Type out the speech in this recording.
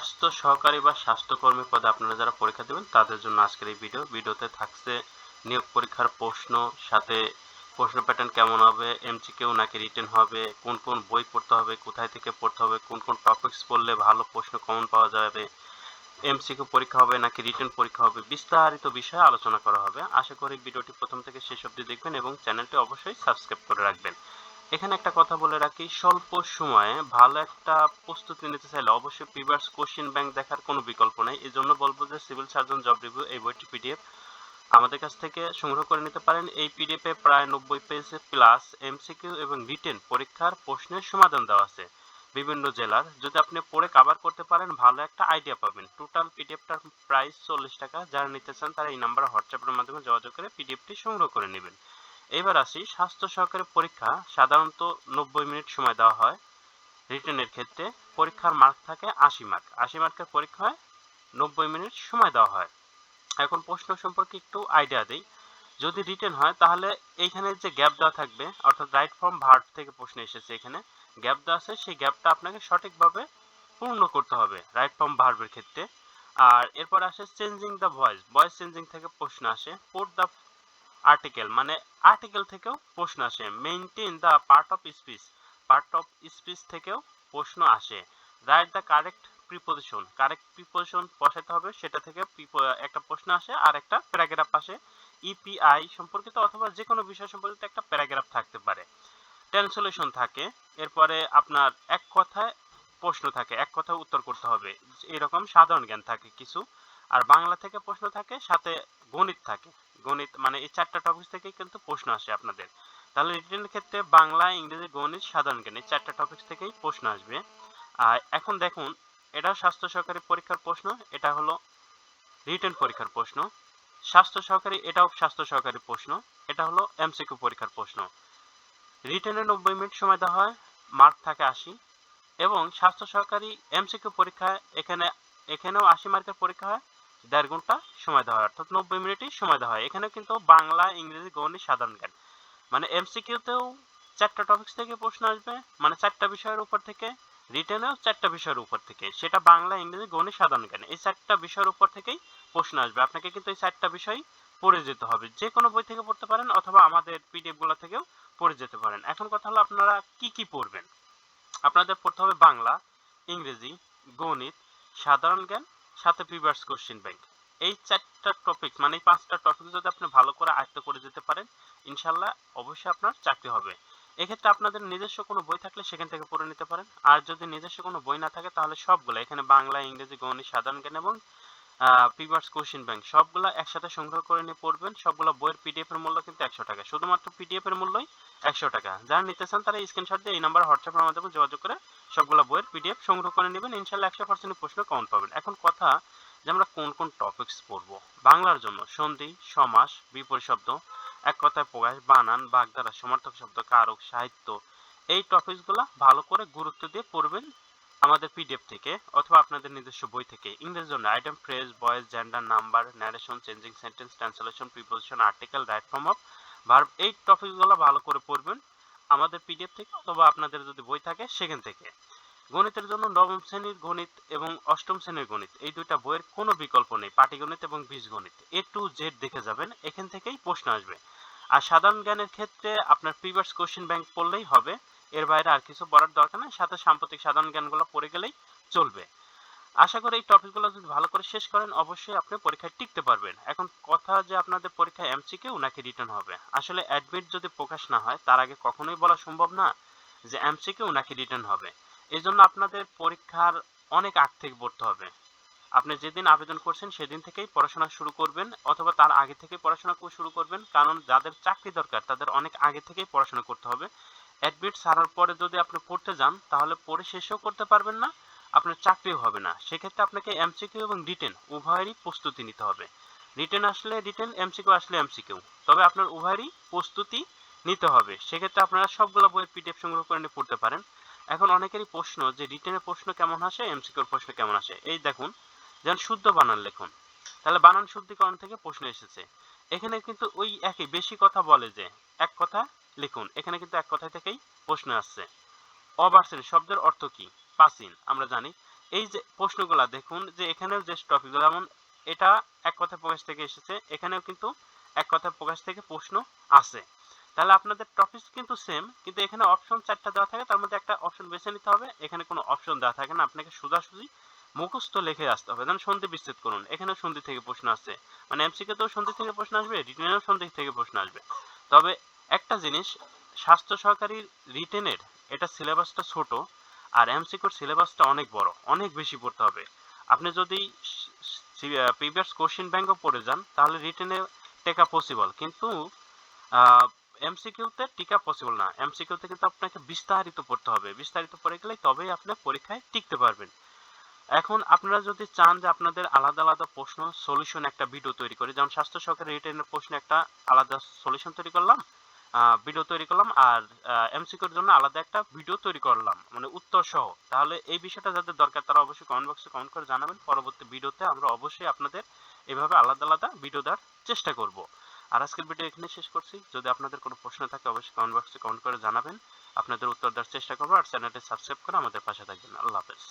স্বাস্থ্য সহকারী বা স্বাস্থ্যকর্মী পদে আপনারা যারা পরীক্ষা দেবেন তাদের জন্য আজকের এই ভিডিওতে থাকছে নিয়োগ পরীক্ষার প্রশ্ন, সাথে প্রশ্ন প্যাটার্ন কেমন হবে, এমসিকিউ নাকি রিটেন হবে, কোন কোন বই পড়তে হবে, কোথায় থেকে পড়তে হবে, কোন কোন টপিকস পড়লে ভালো প্রশ্ন কমন পাওয়া যাবে, এমসিকিউ পরীক্ষা হবে নাকি রিটেন পরীক্ষা হবে, বিস্তারিত বিষয়ে আলোচনা করা হবে। আশা করি ভিডিওটি প্রথম থেকে শেষ অবধি দেখবেন এবং চ্যানেলটি অবশ্যই সাবস্ক্রাইব করে রাখবেন। এখানে একটা কথা বলে রাখি, স্বল্প সময়ে ভালো একটা প্রস্তুতি নিতে চাইলে অবশ্যই প্রিভিয়াস কোশ্চেন ব্যাংক দেখার কোনো বিকল্প নেই। এই জন্য বলবো যে সিভিল সার্জন জব রিভিউ এই বইটি পিডিএফ আমাদের কাছ থেকে সংগ্রহ করে নিতে পারেন। এই পিডিএফে প্রায় 90 পেজ প্লাস এমসিকিউ এবং রিটেন পরীক্ষার প্রশ্নের সমাধান দেওয়া আছে বিভিন্ন জেলার। যদি আপনি পড়ে কভার করতে পারেন ভালো একটা আইডিয়া পাবেন। টোটাল পিডিএফটার প্রাইস 40 টাকা। যারা নিতে চান তারা এই নাম্বারে হোয়াটসঅ্যাপের মাধ্যমে যোগাযোগ করে পিডিএফটি সংগ্রহ করে নেবেন। এবার আসি, স্বাস্থ্য সহকারী পরীক্ষা সাধারণত 90 মিনিট সময় দেওয়া হয়। রিটেনের ক্ষেত্রে পরীক্ষার মার্ক থাকে 80 মার্ক। 80 মার্কের পরীক্ষা হয়, 90 মিনিট সময় দেওয়া হয়। এখন প্রশ্ন সম্পর্কে একটু আইডিয়া দেই। যদি রিটেন হয় তাহলে এইখানে যে গ্যাপ দেওয়া থাকবে, অর্থাৎ রাইট ফ্রম ভার্ব থেকে প্রশ্ন এসেছে, এখানে গ্যাপ দেওয়া আছে, সেই গ্যাপটা আপনাকে সঠিকভাবে পূর্ণ করতে হবে রাইট ফ্রম ভার্বের ক্ষেত্রে। আর এরপর আসে changing the voice, voice changing থেকে প্রশ্ন আসে। পুট দ্য আর্টিকেল, মানে আর্টিকেল থেকেও প্রশ্ন আসে। Maintain the part of speech, part of speech থেকেও প্রশ্ন আসে। Write the correct preposition, correct preposition বসাতে হবে, সেটা থেকে একটা প্রশ্ন আসে। আর একটা প্যারাগ্রাফ আসে ইপিআই সম্পর্কিত অথবা যে কোনো বিষয় সম্পর্কিত একটা প্যারাগ্রাফ থাকতে পারে। ট্রান্সলেশন থাকে। এরপরে আপনার এক কথায় প্রশ্ন থাকে, এক কথায় উত্তর করতে হবে, এরকম সাধারণ জ্ঞান থাকে কিছু। আর বাংলা থেকে প্রশ্ন থাকে, সাথে গণিত থাকে। গণিত মানে এই চারটা টপিক থেকেই কিন্তু প্রশ্ন আসে আপনাদের। তাহলে রিটেনের ক্ষেত্রে বাংলা, ইংরেজি, গণিত, সাধারণ জ্ঞান এই চারটা টপিক থেকেই প্রশ্ন আসবে। আর এখন দেখুন, এটা স্বাস্থ্য সহকারী পরীক্ষার প্রশ্ন, এটা হলো রিটেন পরীক্ষার প্রশ্ন। স্বাস্থ্য সহকারী, এটাও স্বাস্থ্য সহকারী প্রশ্ন, এটা হলো এমসিকিউ পরীক্ষার প্রশ্ন। রিটেনে 90 মিনিট সময় দেওয়া হয়, মার্ক থাকে 80। এবং স্বাস্থ্য সহকারী এমসিকিউ পরীক্ষা এখানেও 80 মার্কের পরীক্ষা হয়, 1.5 ঘন্টা সময় দেওয়া হয়, অর্থাৎ 90 মিনিটই সময় দেওয়া হয়। এখানে কিন্তু বাংলা, ইংরেজি, গণিত, সাধারণ জ্ঞান, মানে এমসিকিউতেও চারটা টপিক থেকে প্রশ্ন আসবে, মানে চারটা বিষয়ের উপর থেকে। রিটেনেও চারটা বিষয়ের উপর থেকে, সেটা বাংলা, ইংরেজি, গণিত, সাধারণ জ্ঞান, এই চারটা বিষয়ের উপর থেকেই প্রশ্ন আসবে। আপনাকে কিন্তু এই চারটা বিষয় পড়ে যেতে হবে, যে কোনো বই থেকে পড়তে পারেন অথবা আমাদের পিডিএফ গুলো থেকেও পড়ে যেতে পারেন। এখন কথা হলো আপনারা কি কি পড়বেন। আপনাদের পড়তে হবে বাংলা, ইংরেজি, গণিত, সাধারণ জ্ঞান, সাথে প্রিভিয়াস কোশ্চেন ব্যাংক। এই চারটা টপিক, মানে এই পাঁচটা টপিক যদি আপনি ভালো করে আয়ত্ত করে যেতে পারেন, ইনশাল্লাহ অবশ্যই আপনার চাকরি হবে। এক্ষেত্রে আপনাদের নিজস্ব কোনো বই থাকলে সেখান থেকে পড়ে নিতে পারেন। আর যদি নিজস্ব কোনো বই না থাকে তাহলে সবগুলো এখানে বাংলা, ইংরেজি, গণিত, সাধারণ জ্ঞান এবং প্রিভিয়াস কোশ্চেন ব্যাংক সবগুলা একসাথে সংগ্রহ করে নিয়ে পড়বেন। সবগুলা বইয়ের পিডিএফ এর মূল্য কিন্তু 100 টাকা, শুধুমাত্র পিডিএফ এর মূল্যই 100 টাকা। যারা নিতে চান তারা স্ক্রিনশট দিয়ে এই নাম্বার হোয়াটসঅ্যাপের মাধ্যমে যোগাযোগ করে সবগুলা বইয়ের পিডিএফ সংগ্রহ করে নেবেন। ইনশাআল্লাহ 100% প্রশ্ন কমন পাবেন। এখন কথা যে আমরা কোন কোন টপিকস পড়বো। বাংলার জন্য সন্ধি, সমাস, বিপরীত শব্দ, এক কথায় প্রকাশ, বানান, বাগধারা, সমার্থক শব্দ, কারক, সাহিত্য, এই টপিকসগুলো ভালো করে গুরুত্ব দিয়ে পড়বেন আমাদের পিডিএফ থেকে অথবা আপনাদের নিজস্ব বই থেকে। ইংরেজির জন্য item, phrase, voice, gender, number, narration, changing sentence, translation, preposition, article, right form of verb, এই টপিকগুলো ভালো করে পড়বেন আমাদের পিডিএফ থেকে অথবা আপনাদের যদি বই থাকে সেখান থেকে। গণিতের জন্য নবম শ্রেণীর গণিত এবং অষ্টম শ্রেণীর গণিত, এই দুইটা বইয়ের কোনো বিকল্প নেই। পাটিগণিত এবং বীজগণিত এ টু জেড দেখে যাবেন, এখান থেকেই প্রশ্ন আসবে। আর সাধারণ জ্ঞানের ক্ষেত্রে আপনার প্রিভিয়াস কোশ্চেন ব্যাংক পড়লেই হবে, এর বাইরে আর কিছু পড়ার দরকার নেই। সাথে সাম্প্রতিক সাধারণ জ্ঞানগুলো পড়ে গেলেই চলবে। আশা করি এই টপিকগুলো যদি ভালো করে শেষ করেন অবশ্যই আপনি পরীক্ষায় টিকতে পারবেন। এখন কথা যে আপনাদের পরীক্ষায় এমসিকিউ নাকি রিটার্ন হবে, আসলে অ্যাডমিট যদি প্রকাশ না হয় তার আগে কখনোই বলা সম্ভব না যে এমসিকিউ নাকি রিটার্ন হবে। এই জন্য আপনাদের পরীক্ষার অনেক আগ থেকে পড়তে হবে। আপনি যেদিন আবেদন করছেন সেদিন থেকেই পড়াশোনা শুরু করবেন অথবা তার আগে থেকেই পড়াশোনা শুরু করবেন, কারণ যাদের চাকরি দরকার তাদের অনেক আগে থেকেই পড়াশোনা করতে হবে। অ্যাডমিট ছাড়ার পরে যদি আপনি পড়তে যান তাহলে পড়ে শেষও করতে পারবেন না, আপনার চাকরিও হবে না। সেক্ষেত্রে আপনাকে এমসিকিউ এবং রিটেন উভয়েরই প্রস্তুতি নিতে হবে। রিটেন আসলে রিটেন, এমসিকিউ আসলে এমসিকিউ, তবে আপনার উভয়েরই প্রস্তুতি নিতে হবে। সেক্ষেত্রে আপনারা সবগুলো বইয়ের পিডিএফ সংগ্রহ করে নিয়ে পড়তে পারেন। এখন অনেকেরই প্রশ্ন যে রিটেনের প্রশ্ন কেমন আসে, এমসিকিউর প্রশ্ন কেমন আসে। এই দেখুন, যেমন শুদ্ধ বানান লিখুন, তাহলে বানান শুদ্ধিকরণ থেকে প্রশ্ন এসেছে। এখানে কিন্তু ওই একই বেশি কথা বলে যে এক কথা লিখুন, এখানে কিন্তু এক কথা থেকেই প্রশ্ন আসছে। অবার্সেন শব্দের অর্থ কি? প্রাচীন, আমরা জানি। এই যে প্রশ্নগুলা দেখুন যে এখানেও যে টপিকগুলো, যেমন এটা এক কথায় প্রকাশ থেকে এসেছে, এখানেও কিন্তু এক কথায় প্রকাশ থেকে প্রশ্ন আছে। তাহলে আপনাদের টপিক কিন্তু সেম, কিন্তু এখানে অপশন 4টা দেওয়া থাকে, তার মধ্যে একটা অপশন বেছে নিতে হবে। এখানে কোনো অপশন দেওয়া থাকে না, আপনাকে সোজাসুজি মুখস্থ লিখে আসতে হবে। যেমন সন্ধি বিচ্ছেদ করুন, এখানেও সন্ধি থেকে প্রশ্ন আছে, মানে এমসিকিউ তেও সন্ধি থেকে প্রশ্ন আসবে, রিটেনেও সন্ধি থেকে প্রশ্ন আসবে। তবে একটা জিনিস, স্বাস্থ্য সহকারী রিটেনের এটা সিলেবাসটা ছোট, আর এমসিকিউর সিলেবাসটা অনেক বড়, অনেক বেশি পড়তে হবে। আপনি যদি প্রিভিয়াস কোশ্চেন ব্যাংকও পড়ে যান তাহলে রিটেনে টেকা পসিবল, কিন্তু এমসিকিউতে টিকা পসিবল না। এমসিকিউতে কিন্তু আপনাকে বিস্তারিত পড়তে হবে, বিস্তারিত পড়ে গেলে তবেই আপনি পরীক্ষায় টিকতে পারবেন। এখন আপনারা যদি চান যে আপনাদের আলাদা আলাদা প্রশ্ন সলিউশন একটা ভিডিও তৈরি করি, যেমন স্বাস্থ্য সহকারী রিটেনের প্রশ্ন একটা আলাদা সলিউশন তৈরি করলাম, ভিডিও তৈরি করলাম, আর এমসিকিউর জন্য আলাদা একটা ভিডিও তৈরি করলাম মানে উত্তর সহ, তাহলে এই বিষয়টা যাদের দরকার তারা অবশ্যই কমেন্ট বক্সে কমেন্ট করে জানাবেন। পরবর্তী ভিডিওতে আমরা অবশ্যই আপনাদের এভাবে আলাদা আলাদা ভিডিও দেওয়ার চেষ্টা করব। আর আজকের ভিডিও এখানে শেষ করছি। যদি আপনাদের কোনো প্রশ্ন থাকে অবশ্যই কমেন্ট বক্সে কমেন্ট করে জানাবেন, আপনাদের উত্তর দেওয়ার চেষ্টা করবো। আর চ্যানেলটি সাবস্ক্রাইব করে আমাদের পাশে থাকবেন। আল্লাহ হাফেজ।